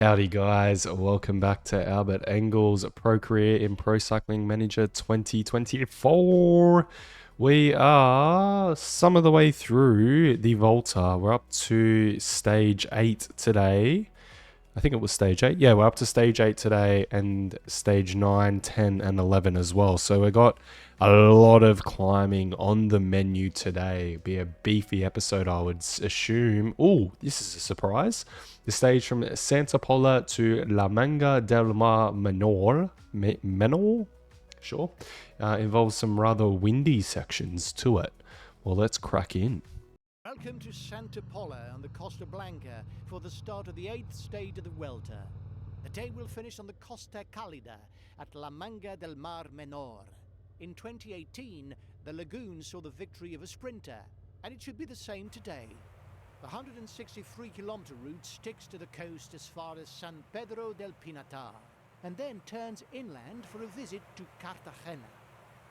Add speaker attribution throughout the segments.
Speaker 1: Howdy guys, welcome back to Albert Engel's Pro Career in Pro Cycling Manager 2024. We are some of the way through the Volta. We're up to stage 8 today. I think it was stage 8. Yeah, we're up to stage 8 today and stage 9, 10 and 11 as well. So we got a lot of climbing on the menu today. Be a beefy episode, I would assume. Oh, this is a surprise. The stage from Santa Pola to La Manga del Mar Menor, Menor? Sure. Involves some rather windy sections to it. Well, let's crack in.
Speaker 2: Welcome to Santa Pola on the Costa Blanca for the start of the 8th stage of the Vuelta. The day will finish on the Costa Cálida at La Manga del Mar Menor. In 2018, the lagoon saw the victory of a sprinter, and it should be the same today. The 163-kilometer route sticks to the coast as far as San Pedro del Pinatar, and then turns inland for a visit to Cartagena.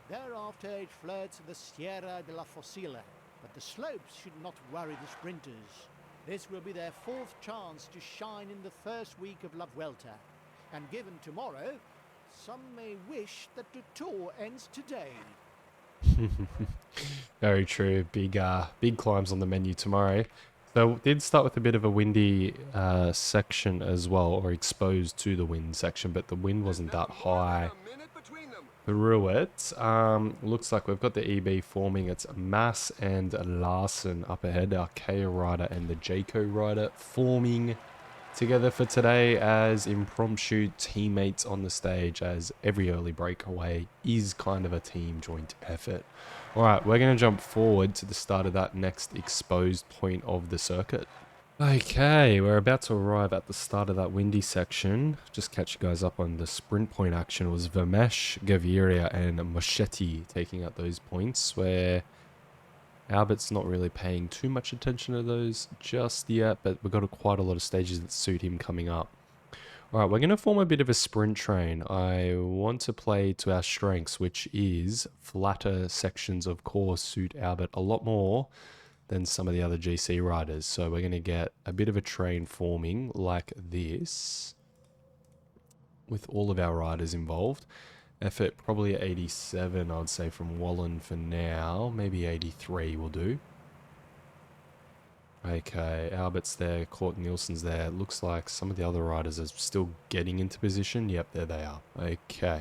Speaker 2: Thereafter it flirts the Sierra de la Fosila, but the slopes should not worry the sprinters. This will be their 4th chance to shine in the first week of La Vuelta, and given tomorrow, some may wish that the tour ends today.
Speaker 1: Very true. Big climbs on the menu tomorrow. So it did start with a bit of a windy section as well, or exposed to the wind section, but the wind wasn't that high through it. Looks like we've got the EB forming. It's Mass and Larson up ahead, our Kea rider and the Jayco rider forming together for today as impromptu teammates on the stage, as every early breakaway is kind of a team joint effort. Alright, we're going to jump forward to the start of that next exposed point of the circuit. Okay, we're about to arrive at the start of that windy section. Just catch you guys up on the sprint point action. It was Vermesh, Gaviria and Moschetti taking out those points, where Albert's not really paying too much attention to those just yet, but we've got quite a lot of stages that suit him coming up. Alright, we're going to form a bit of a sprint train. I want to play to our strengths, which is flatter sections, of course, suit Albert a lot more than some of the other GC riders. So we're going to get a bit of a train forming like this with all of our riders involved. Effort probably 87, I'd say, from Wallen for now. Maybe 83 will do. Okay, Albert's there, Court Nielsen's there. It looks like some of the other riders are still getting into position. Yep, there they are. Okay.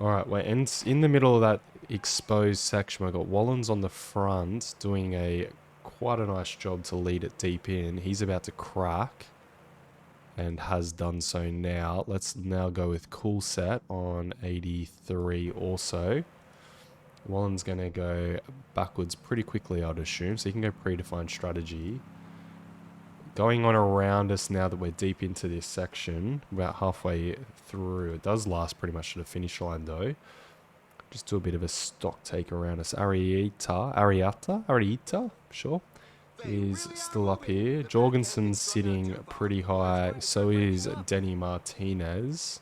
Speaker 1: Alright, we're in the middle of that exposed section. We've got Wallen's on the front doing quite a nice job to lead it deep in. He's about to crack and has done so now. Let's now go with Cool Set on 83 also. Wallen's going to go backwards pretty quickly, I'd assume, so he can go predefined strategy. Going on around us now that we're deep into this section, about halfway through. It does last pretty much to the finish line though. Just do a bit of a stock take around us. Arieta, sure, is still up here. Jorgensen's sitting pretty high, so is Denny Martinez.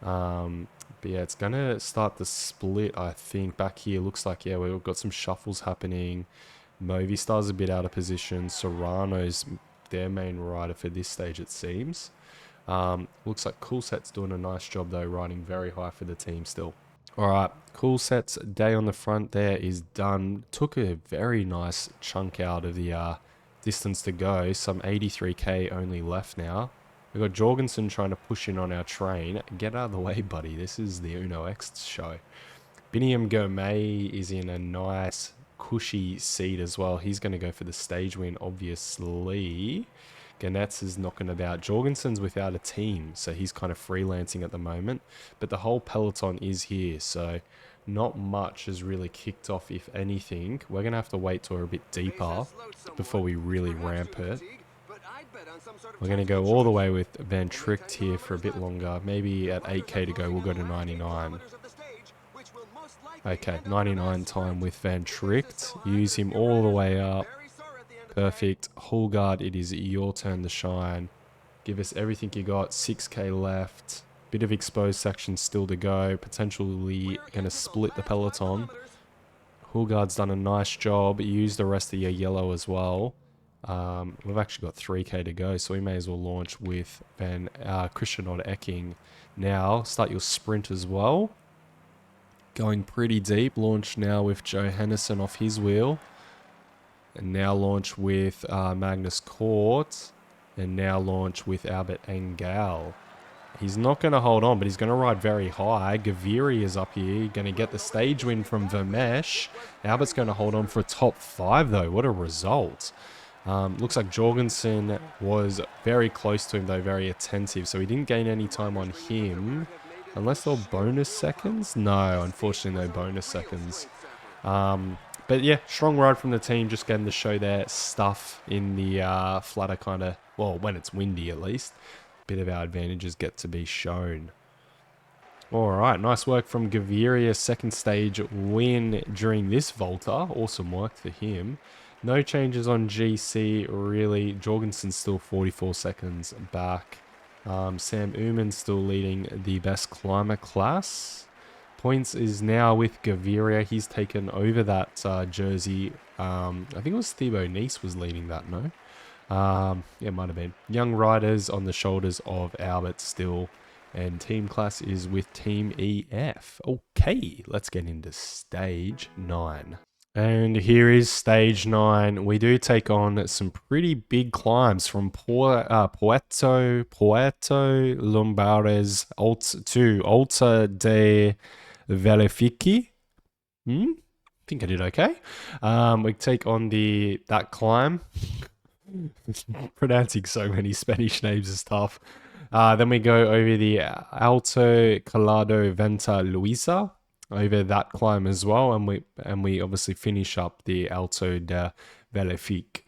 Speaker 1: But yeah, it's going to start the split, I think. Back here, looks like, yeah, we've got some shuffles happening. Movistar's a bit out of position. Serrano's their main rider for this stage, it seems. Looks like Cool Set's doing a nice job, though, riding very high for the team still. Alright, Cool Set's day on the front there is done. Took a very nice chunk out of the distance to go. Some 83k only left now. We've got Jorgensen trying to push in on our train. Get out of the way, buddy. This is the Uno X show. Biniam Gourmet is in a nice, cushy seat as well. He's going to go for the stage win, obviously. Ganetz is knocking about. Jorgensen's without a team, so he's kind of freelancing at the moment. But the whole peloton is here, so not much has really kicked off, if anything. We're going to have to wait till we're a bit deeper before we really ramp it. We're going to go all the way with Van Tricht here for a bit longer. Maybe at 8k to go, we'll go to 99. Okay, 99 time with Van Tricht. Use him all the way up. Perfect. Hulgaard, it is your turn to shine. Give us everything you got. 6k left. Bit of exposed section still to go. Potentially going to split the peloton. Hulgaard's done a nice job. Use the rest of your yellow as well. We've actually got 3k to go, so we may as well launch with Christian Odd Ecking now. Start your sprint as well. Going pretty deep. Launch now with Joe Hennison off his wheel. And now launch with Magnus Cort. And now launch with Albert Engel. He's not going to hold on, but he's going to ride very high. Gaviri is up here. Going to get the stage win from Vermesh. Albert's going to hold on for a top 5, though. What a result. Looks like Jorgensen was very close to him, though, very attentive. So he didn't gain any time on him. Unless there were bonus seconds? No, unfortunately, no bonus seconds. But yeah, strong ride from the team. Just getting to show their stuff in the flatter kind of, well, when it's windy at least. Bit of our advantages get to be shown. All right, nice work from Gaviria. Second stage win during this Volta. Awesome work for him. No changes on GC, really. Jorgensen's still 44 seconds back. Sam Uman still leading the best climber class. Points is now with Gaviria. He's taken over that jersey. I think it was Thibaut Nice was leading that, no? Yeah, it might have been. Young riders on the shoulders of Albert still. And team class is with Team EF. Okay, let's get into stage 9. And here is stage 9. We do take on some pretty big climbs from Puerto Lumbares to Alta de Velefiki. I think I did okay. We take on that climb. Pronouncing so many Spanish names is tough. Then we go over the Alto Calado Venta Luisa, over that climb as well, and we obviously finish up the Alto de Velefic,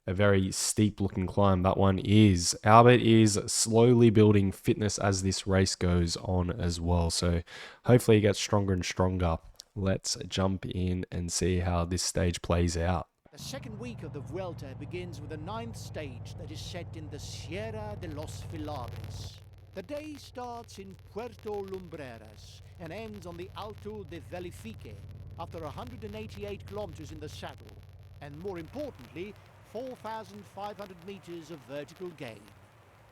Speaker 1: a very steep looking climb that one is. Albert is slowly building fitness as this race goes on as well, so hopefully he gets stronger and stronger. Let's jump in and see how this stage plays out.
Speaker 2: The second week of the Vuelta begins with the 9th stage that is set in the Sierra de los Filares. The day starts in Puerto Lumbreras and ends on the Alto de Velifique after 188 kilometers in the saddle, and more importantly, 4,500 meters of vertical gain.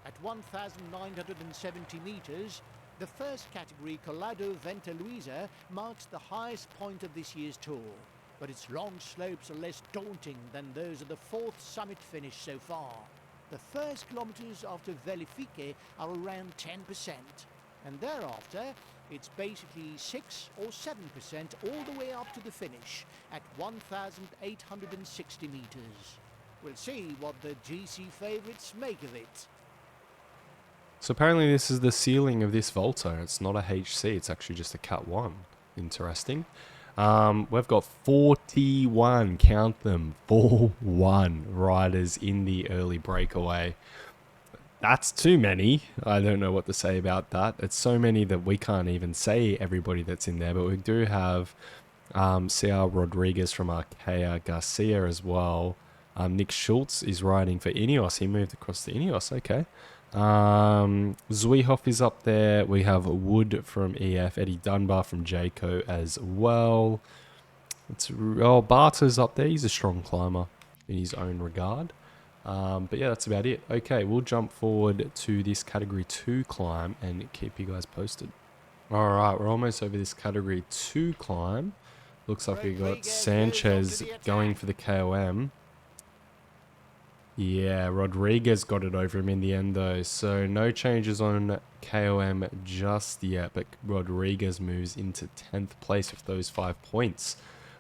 Speaker 2: At 1,970 meters, the first category, Collado Venta Luisa, marks the highest point of this year's tour, but its long slopes are less daunting than those of the 4th summit finish so far. The first kilometers after Velifique are around 10%, and thereafter it's basically 6 or 7% all the way up to the finish at 1,860 meters. We'll see what the GC favourites make of it.
Speaker 1: So apparently this is the ceiling of this Volta. It's not a HC, it's actually just a Cat 1. Interesting. We've got 41, count them, 41 riders in the early breakaway. That's too many. I don't know what to say about that. It's so many that we can't even say everybody that's in there, but we do have CR Rodriguez from Arkea, Garcia as well. Nick Schultz is riding for Ineos. He moved across to Ineos, okay. Zwihoff is up there. We have Wood from EF, Eddie Dunbar from Jayco as well. Barter's up there. He's a strong climber in his own regard. But yeah, that's about it. Okay, we'll jump forward to this category 2 climb and keep you guys posted. All right, we're almost over this category 2 climb. Looks like we got Sanchez going for the KOM. Yeah, Rodriguez got it over him in the end though, so no changes on KOM just yet, but Rodriguez moves into 10th place with those 5 points.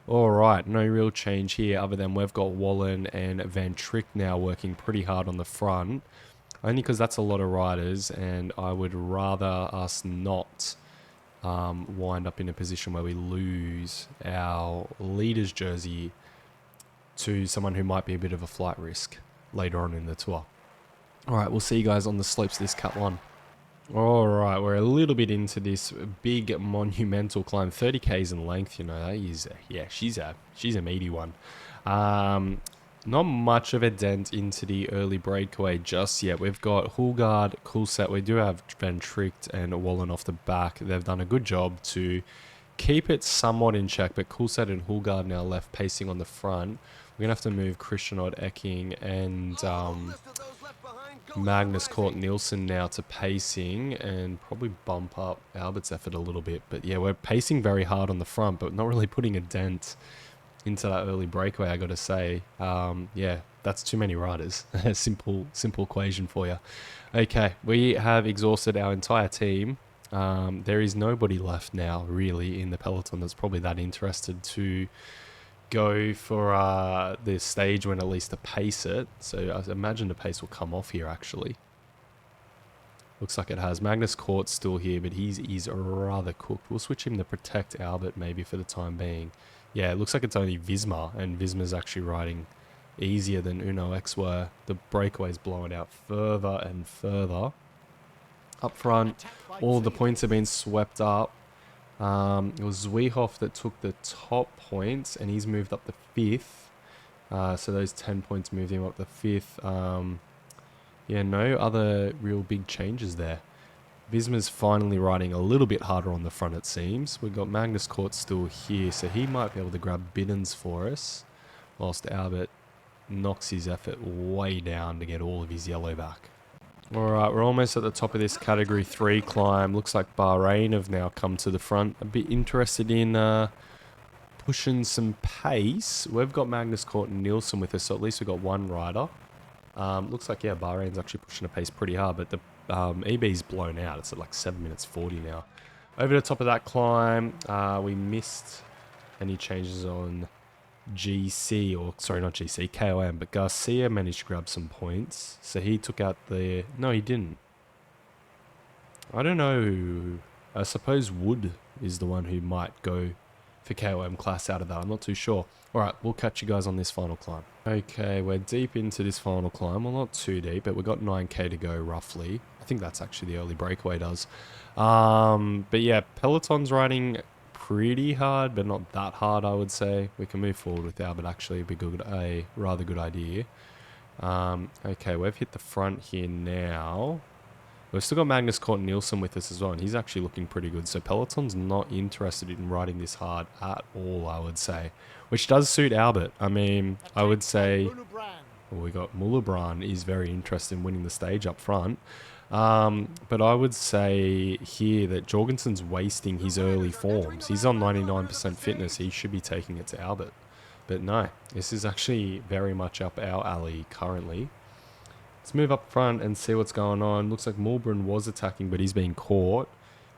Speaker 1: Alright, no real change here other than we've got Wallen and Van Trick now working pretty hard on the front, only because that's a lot of riders and I would rather us not wind up in a position where we lose our leader's jersey to someone who might be a bit of a flight risk later on in the tour. Alright, we'll see you guys on the slopes of this Cat 1. Alright, we're a little bit into this big monumental climb. 30k's in length, you know, that is, yeah, she's a meaty one. Not much of a dent into the early breakaway just yet. We've got Hulgaard, Coolset, we do have Van Tricht and Wallen off the back. They've done a good job to keep it somewhat in check, but Coolset and Hulgaard now left pacing on the front. We're going to have to move Christian Odd-Ecking and Magnus Cort Nielsen now to pacing and probably bump up Albert's effort a little bit. But yeah, we're pacing very hard on the front, but not really putting a dent into that early breakaway, I got to say. Yeah, that's too many riders. simple equation for you. Okay, we have exhausted our entire team. There is nobody left now, really, in the peloton that's probably that interested to go for the stage when at least to pace it. So I imagine the pace will come off here, actually. Looks like it has. Magnus Cort's still here, but he's rather cooked. We'll switch him to protect Albert maybe for the time being. Yeah, it looks like it's only Visma, and Visma's actually riding easier than Uno X were. The breakaway's blowing out further and further. Up front, all the points have been swept up. It was Zwiehoff that took the top points, and he's moved up the 5th. So those 10 points moved him up the 5th. Yeah, no other real big changes there. Visma's finally riding a little bit harder on the front, it seems. We've got Magnus Cort still here, so he might be able to grab Biddens for us, whilst Albert knocks his effort way down to get all of his yellow back. Alright, we're almost at the top of this Category 3 climb. Looks like Bahrain have now come to the front. A bit interested in pushing some pace. We've got Magnus Cort and Nielsen with us, so at least we've got one rider. Looks like, yeah, Bahrain's actually pushing a pace pretty hard, but the EB's blown out. It's at like 7 minutes 40 now. Over the top of that climb, we missed any changes on GC, or sorry, not GC, KOM, but Garcia managed to grab some points. So he took out the... No, he didn't. I don't know. I suppose Wood is the one who might go for KOM class out of that. I'm not too sure. Alright, we'll catch you guys on this final climb. Okay, we're deep into this final climb. Well, not too deep, but we've got 9k to go roughly. I think that's actually the early breakaway does. But yeah, Peloton's riding pretty hard, but not that hard, I would say. We can move forward with Albert, actually. It'd be a rather good idea. Okay, we've hit the front here now. We've still got Magnus Cort Nielsen with us as well, and he's actually looking pretty good. So Peloton's not interested in riding this hard at all, I would say. Which does suit Albert. I mean, I would say... Well, we got Mullebrand is very interested in winning the stage up front. But I would say here that Jorgensen's wasting his early forms. He's on 99% fitness. He should be taking it to Albert. But no, this is actually very much up our alley currently. Let's move up front and see what's going on. Looks like Mullebrand was attacking, but he's being caught.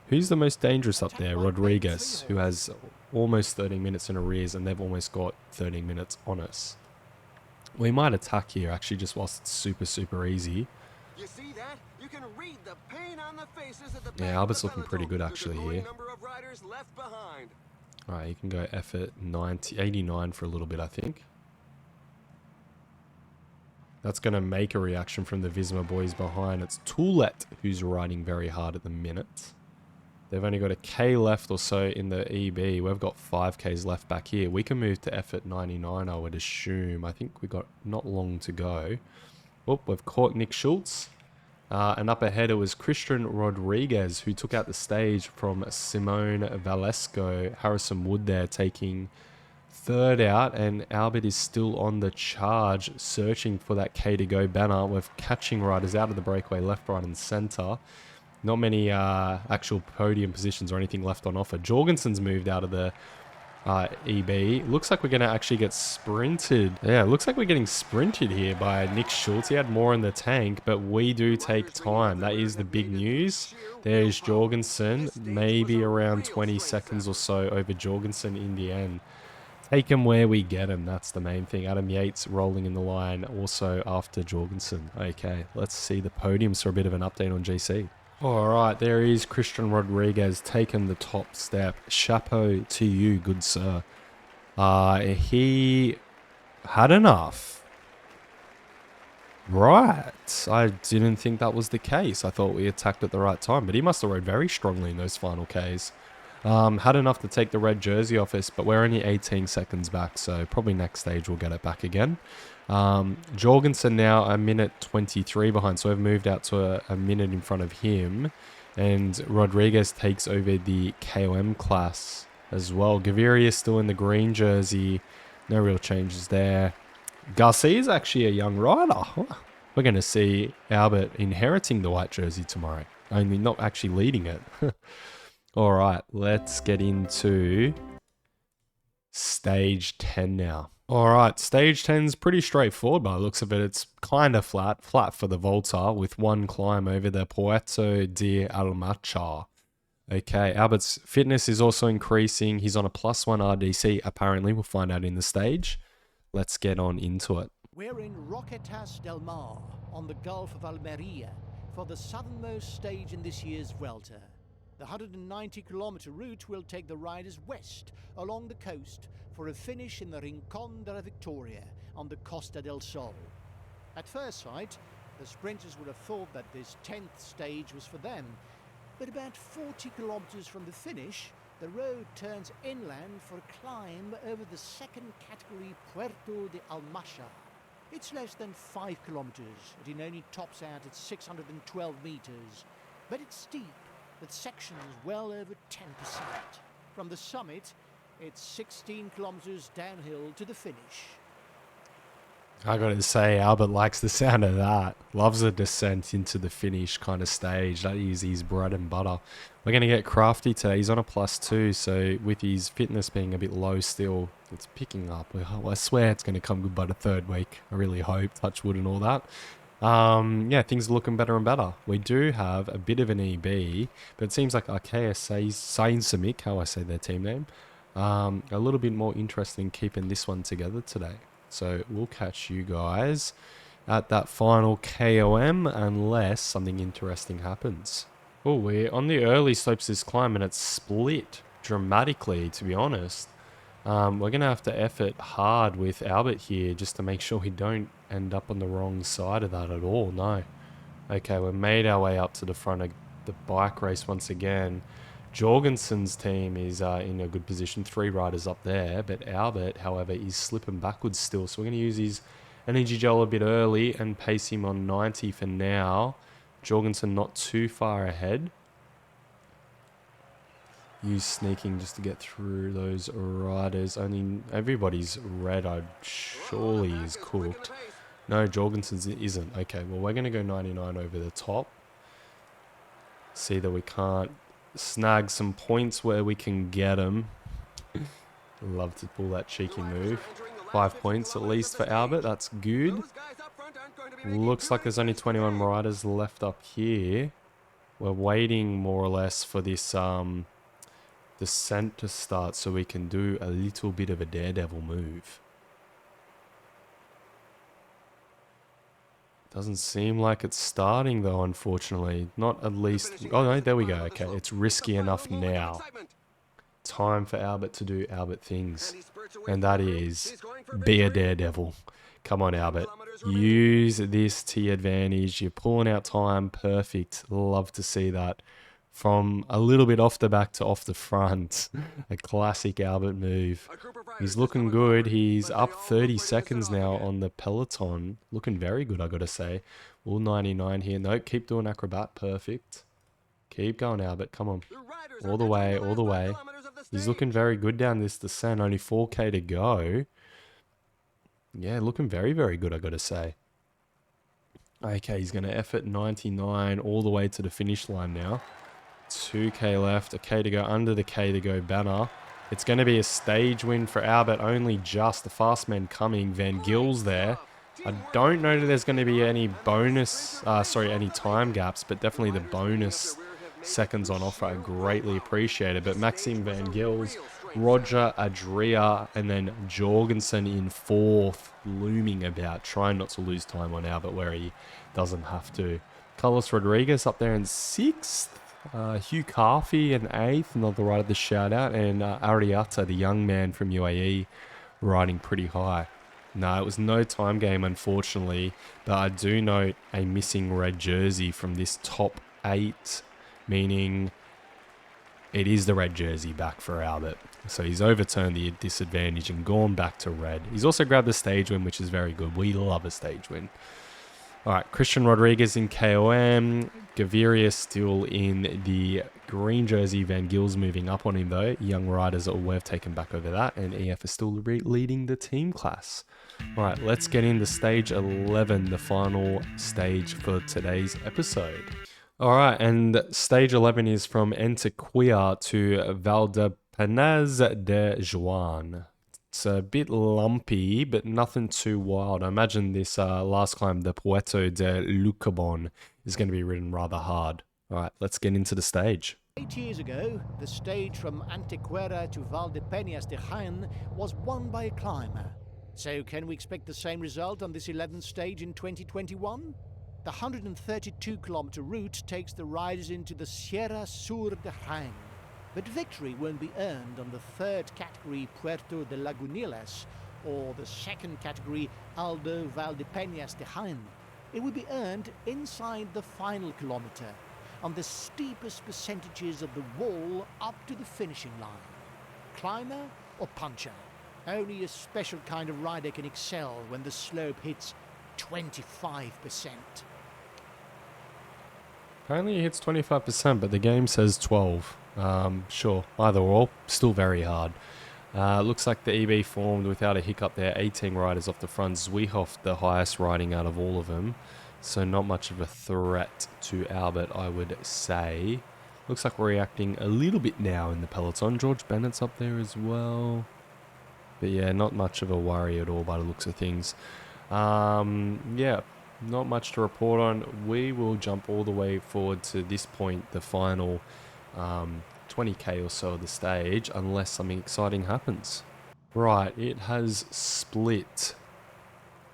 Speaker 1: Who's the most dangerous up there? Rodriguez, who has almost 13 minutes in arrears, and they've almost got 13 minutes on us. We might attack here, actually, just whilst it's super easy.
Speaker 3: You see that? You can read the pain on the faces of the
Speaker 1: Yeah, Albert's looking pretty good, actually, here. Alright, you can go effort 89 for a little bit, I think. That's going to make a reaction from the Visma boys behind. It's Toulet who's riding very hard at the minute. They've only got a K left or so in the EB. We've got 5Ks left back here. We can move to effort 99, I would assume. I think we've got not long to go. Oh, we've caught Nick Schultz. And up ahead it was Christian Rodriguez, who took out the stage from Simone Valesco. Harrison Wood there taking third out, and Albert is still on the charge, searching for that K to go banner. We're catching riders out of the breakaway left, right and centre. Not many actual podium positions or anything left on offer. Jorgensen's moved out of the EB. Looks like we're going to actually get sprinted. Yeah, looks like we're getting sprinted here by Nick Schultz. He had more in the tank, but we do take time. That is the big news. There's Jorgensen, maybe around 20 seconds or so over Jorgensen in the end. Take him where we get him. That's the main thing. Adam Yates rolling in the line also after Jorgensen. Okay, let's see the podiums for a bit of an update on GC. Alright, there is Christian Rodriguez taking the top step. Chapeau to you, good sir. He had enough. Right. I didn't think that was the case. I thought we attacked at the right time, but he must have rode very strongly in those final Ks. Had enough to take the red jersey off us, but we're only 18 seconds back, so probably next stage we'll get it back again. Jorgensen now a minute 23 behind, so we've moved out to a minute in front of him, and Rodriguez takes over the KOM class as well. Gaviria is still in the green jersey, no real changes there. Garcia's actually a young rider. We're going to see Albert inheriting the white jersey tomorrow. Only not actually leading it. All right, let's get into stage 10 now. All right, stage 10 is pretty straightforward by the looks of it. It's kind of flat for the Volta with one climb over the Puerto de Almacha. Okay, Albert's fitness is also increasing. He's on a +1 RDC, apparently. We'll find out in the stage. Let's get on into it.
Speaker 2: We're in Roquetas del Mar on the Gulf of Almeria for the southernmost stage in this year's Vuelta. The 190-kilometer route will take the riders west along the coast for a finish in the Rincón de la Victoria on the Costa del Sol. At first sight, the sprinters would have thought that this 10th stage was for them, but about 40 kilometers from the finish, the road turns inland for a climb over the second category Puerto de Almacha. It's less than 5 kilometers, and it only tops out at 612 meters, but it's steep, with sections well over 10%. From the summit, it's 16 kilometers downhill to the finish.
Speaker 1: I gotta say, Albert likes the sound of that. Loves the descent into the finish kind of stage. That is his bread and butter. We're gonna get crafty today. He's on a +2, so with his fitness being a bit low still, it's picking up. I swear it's gonna come good by the 3rd week. I really hope, touch wood and all that. Yeah, things are looking better and better. We do have a bit of an EB, but it seems like Arkea Sainsamic, how I say their team name, a little bit more interested in keeping this one together today. So we'll catch you guys at that final KOM unless something interesting happens. Oh, we're on the early slopes of this climb and it's split dramatically, to be honest. We're going to have to effort hard with Albert here just to make sure we don't end up on the wrong side of that at all. No. Okay, we've made our way up to the front of the bike race once again. Jorgensen's team is in a good position, 3 riders up there, but Albert, however, is slipping backwards still. So we're going to use his energy gel a bit early and pace him on 90 for now. Jorgensen not too far ahead. Use sneaking just to get through those riders. Only everybody's red, I'd surely is cooked. No, Jorgensen's isn't. Okay, well, we're going to go 99 over the top. See that we can't snag some points where we can get them. Love to pull that cheeky move. 5 points at least for Albert. That's good. Looks like there's only 21 riders left up here. We're waiting more or less for this descent to start so we can do a little bit of a daredevil move. Doesn't seem like it's starting though, unfortunately. Not at least... Oh no, there we go. Okay, it's risky enough now. Time for Albert to do Albert things. And that is be a daredevil. Come on, Albert. Use this to your advantage. You're pulling out time. Perfect. Love to see that. From a little bit off the back to off the front. A classic Albert move. He's looking good. He's up 30 seconds now on the peloton. Looking very good, I gotta say. All 99 here. No, keep doing acrobat. Perfect. Keep going, Albert. Come on. All the way, all the way. He's looking very good down this descent. Only 4K to go. Yeah, looking very, very good, I gotta say. Okay, he's gonna effort 99 all the way to the finish line now. 2K left, a K to go under the K to go banner. It's going to be a stage win for Albert, only just. The fast man coming, Van Gil's there. I don't know that there's going to be any bonus, any time gaps, but definitely the bonus seconds on offer I greatly appreciate it. But Maxime Van Gils, Roger Adria, and then Jorgensen in 4th, looming about, trying not to lose time on Albert where he doesn't have to. Carlos Rodriguez up there in 6th. Hugh Carthy in 8th, another rider the shout out, and Ariata, the young man from UAE, riding pretty high. No, it was no time game, unfortunately, but I do note a missing red jersey from this top 8, meaning it is the red jersey back for Albert. So he's overturned the disadvantage and gone back to red. He's also grabbed a stage win, which is very good. We love a stage win. All right, Christian Rodriguez in KOM. Gaviria still in the green jersey Van Gil's moving up on him though. Young riders we've taken back over that, and EF is still leading the team class. All right, let's get into stage 11, the final stage for today's episode. All right, and stage 11 is from Antequera to Valdepeñas de Joan. It's a bit lumpy, but nothing too wild. I imagine this last climb, the Puerto de Lucabon, is going to be ridden rather hard. All right, let's get into the stage.
Speaker 2: 8 years ago, the stage from Antequera to Valdepeñas de Jaén was won by a climber. So can we expect the same result on this 11th stage in 2021? The 132-kilometer route takes the riders into the Sierra Sur de Jaén. But victory won't be earned on the third category Puerto de Lagunillas or the second category Aldo Valdepeñas de Jaén. It will be earned inside the final kilometer, on the steepest percentages of the wall up to the finishing line. Climber or puncher? Only a special kind of rider can excel when the slope hits 25%.
Speaker 1: Apparently it hits 25%, but the game says 12. Sure, either or, still very hard. Looks like the EB formed without a hiccup there. 18 riders off the front. Zwiehoff, the highest riding out of all of them. So not much of a threat to Albert, I would say. Looks like we're reacting a little bit now in the peloton. George Bennett's up there as well. But yeah, not much of a worry at all by the looks of things. Yeah, not much to report on. We will jump all the way forward to this point, the final 20k or so of the stage, unless something exciting happens. Right, it has split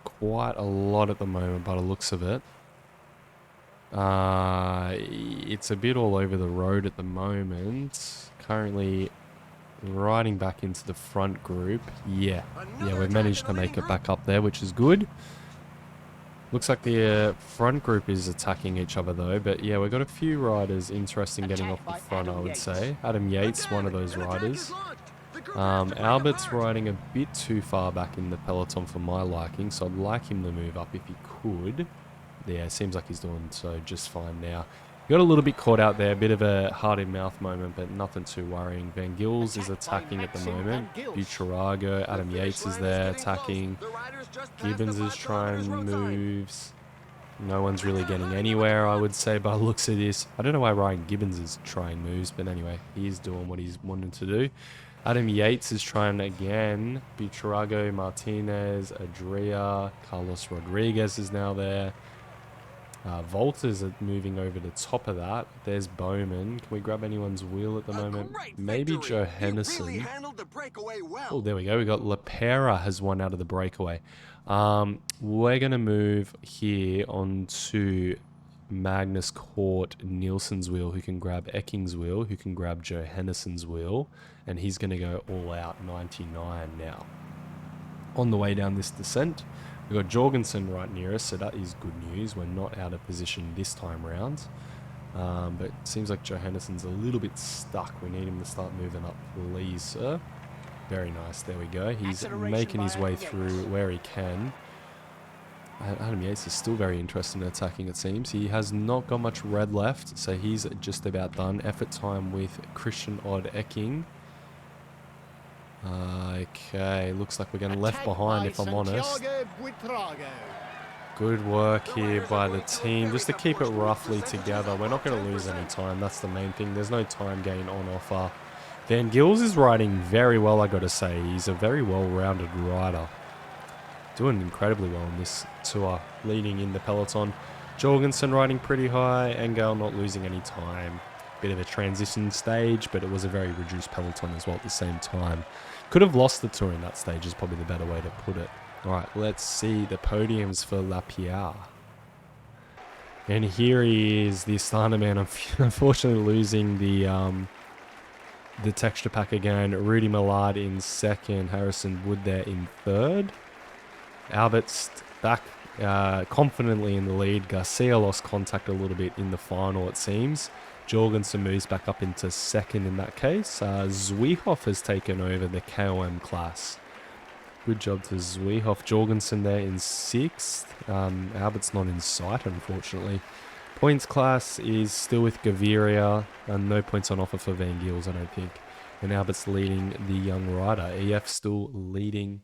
Speaker 1: quite a lot at the moment by the looks of it. It's a bit all over the road at the moment. Currently riding back into the front group. Yeah, we've managed to make it back up there, which is good. Looks like the front group is attacking each other though, but yeah, we've got a few riders interested in getting off the front, I would say. Adam Yates, one of those riders. Albert's riding a bit too far back in the peloton for my liking, so I'd like him to move up if he could. Yeah, it seems like he's doing so just fine now. Got a little bit caught out there, a bit of a heart-in-mouth moment, but nothing too worrying. Van Gils is attacking at the moment. Buitrago, Adam Yates is there attacking. Gibbons is trying moves. No one's really getting anywhere, I would say, by the looks of this. I don't know why Ryan Gibbons is trying moves, but anyway, he is doing what he's wanting to do. Adam Yates is trying again. Buitrago, Martinez, Adria, Carlos Rodriguez is now there. Volta's moving over the top of that. There's Bowman. Can we grab anyone's wheel at the moment? Maybe Johannesson.
Speaker 3: Really handled the breakaway well.
Speaker 1: Oh, there we go. We got Lapera has won out of the breakaway. We're going to move here onto Magnus Cort Nielsen's wheel, who can grab Ecking's wheel, who can grab Johannesson's wheel, and he's going to go all out 99 now. On the way down this descent, we've got Jorgensen right near us, so that is good news. We're not out of position this time round. But it seems like Johannesson's a little bit stuck. We need him to start moving up, please, sir. Very nice. There we go. He's making his way through where he can. Adam Yates is still very interested in attacking, it seems. He has not got much red left, so he's just about done. Effort time with Christian Odd Ecking. Okay, looks like we're getting left behind, if I'm honest. Good work here by the team, just to keep it roughly together. We're not going to lose any time, that's the main thing. There's no time gain on offer. Van Gils is riding very well, I got to say. He's a very well-rounded rider. Doing incredibly well in this tour, leading in the peloton. Jorgensen riding pretty high. Engel not losing any time. Bit of a transition stage, but it was a very reduced peloton as well at the same time. Could have lost the tour in that stage is probably the better way to put it. All right, let's see the podiums for Lapierre. And here he is, the Astana man. Unfortunately losing the texture pack again. Rudy Millard in second. Harrison Wood there in third. Albert's back confidently in the lead. Garcia lost contact a little bit in the final, it seems. Jorgensen moves back up into second in that case. Zwiehoff has taken over the KOM class. Good job to Zwiehoff. Jorgensen there in sixth. Albert's not in sight, unfortunately. Points class is still with Gaviria, and no points on offer for Van Gils, I don't think. And Albert's leading the young rider. EF still leading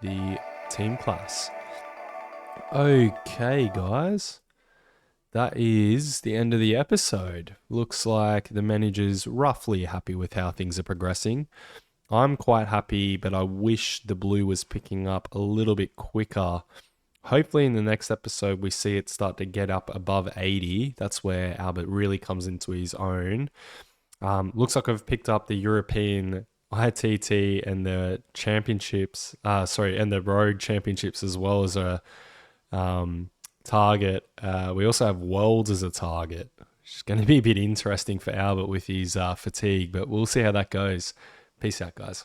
Speaker 1: the team class. Okay, guys. That is the end of the episode. Looks like the manager's roughly happy with how things are progressing. I'm quite happy, but I wish the blue was picking up a little bit quicker. Hopefully in the next episode, we see it start to get up above 80. That's where Albert really comes into his own. Looks like I've picked up the European ITT and the championships, and the road championships as well as a target. We also have worlds as a target. It's going to be a bit interesting for Albert with his fatigue, but we'll see how that goes. Peace out, guys.